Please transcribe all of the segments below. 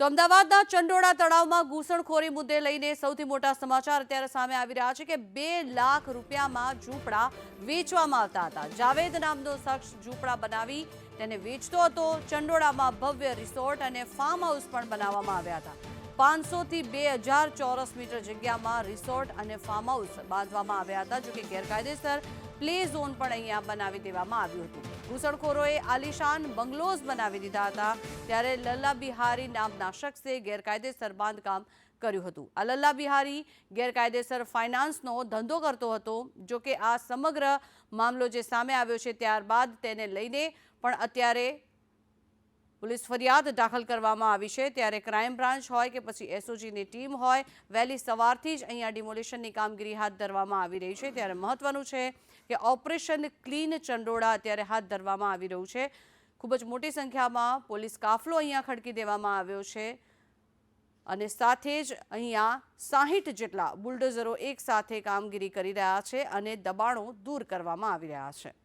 તો અમદાવાદના ચંડોળા તળાવમાં ઘૂસણખોરી મુદ્દે લઈને સૌથી મોટા સમાચાર અત્યારે સામે આવી રહ્યા છે કે 2 લાખ રૂપિયામાં ઝૂંપડા વેચવામાં આવતા હતા। જાવેદ નામનો શખ્સ ઝૂંપડા બનાવી તેને વેચતો હતો। ચંડોળામાં ભવ્ય રિસોર્ટ અને ફાર્મ હાઉસ પણ બનાવવામાં આવ્યા હતા। 500 થી 2000 ચોરસ મીટર જગ્યામાં રિસોર્ટ અને ફાર્મ હાઉસ બાંધવામાં આવ્યા હતા। જો કે ગેરકાયદેસર પ્લે ઝોન પણ અહીંયા બનાવી દેવામાં આવ્યું હતું। ઘૂસણખોરોએ આલિશાન બંગલોઝ બનાવી દીધા હતા। ત્યારે લલ્લા બિહારી નામના શખ્સે ગેરકાયદેસર બાંધકામ કર્યું હતું। આ લલ્લા બિહારી ગેરકાયદેસર ફાઇનાન્સનો ધંધો કરતો હતો। જો કે આ સમગ્ર મામલો જે સામે આવ્યો છે ત્યારબાદ તેને લઈને પણ અત્યારે पुलिस फरियाद दाखल करवामां आवी छे। त्यारे क्राइम ब्रांच होय के पछी एसओजीनी टीम होय वहेली सवारथी ज अहींया डिमोलिशननी कामगीरी हाथ धरवामां आवी रही छे। त्यारे महत्वनुं छे के ऑपरेशन क्लीन चंडोळा अत्यारे हाथ धरवामां आवी रह्युं छे। खूब ज मोटी संख्यामां पोलीस काफलो अहींया खड़की देवामां आव्यो छे અને સાથે જ અહીંયા 60 જેટલા બુલડોઝરો એક સાથે કામગીરી કરી રહ્યા છે અને દબાણો દૂર કરવામાં આવી રહ્યા છે।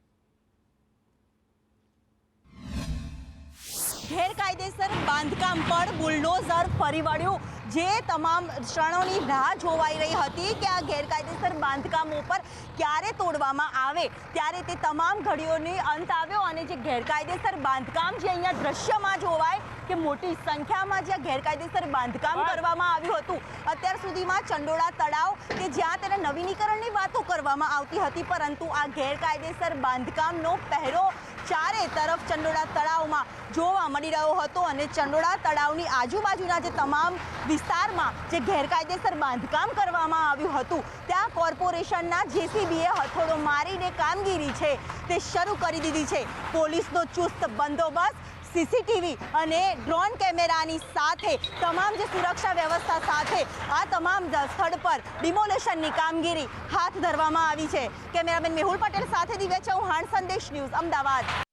ગેરકાયદેસર બાંધકામ પર બુલડોઝર ફરી વળ્યું। જે તમામ ક્ષણોની રાહ જોવાઈ રહી હતી કે આ ગેરકાયદેસર બાંધકામો પર ક્યારે તોડવામાં આવે, ત્યારે તે તમામ ઘડીઓની અંત આવ્યો અને જે ગેરકાયદેસર બાંધકામ જે અહીંયા દ્રશ્યમાં જોવાય કે મોટી સંખ્યામાં જ્યાં ગેરકાયદેસર બાંધકામ કરવામાં આવ્યું હતું, અત્યાર સુધીમાં ચંડોળા તળાવ કે જ્યાં તેને નવીનીકરણની વાતો કરવામાં આવતી હતી, પરંતુ આ ગેરકાયદેસર બાંધકામનો પહેરો ચારે તરફ ચંડોળા તળાવમાં જોવા મળી રહ્યો હતો અને ચંડોળા તળાવની આજુબાજુના જે તમામ વિસ્તારમાં જે ગેરકાયદેસર બાંધકામ કરવામાં આવ્યું હતું ત્યાં કોર્પોરેશનના જેસીબીએ હથોડો મારીને કામગીરી છે તે શરૂ કરી દીધી છે। પોલીસનો ચુસ્ત બંદોબસ્ત, સીસીટીવી અને ડ્રોન કેમેરાની સાથે તમામ જે સુરક્ષા વ્યવસ્થા સાથે આ તમામ સ્થળ પર ડિમોલેશનની કામગીરી હાથ ધરવામાં આવી છે। કેમેરામેન મેહુલ પટેલ સાથે દિવ્યા ચૌહાણ, સંદેશ ન્યૂઝ, અમદાવાદ।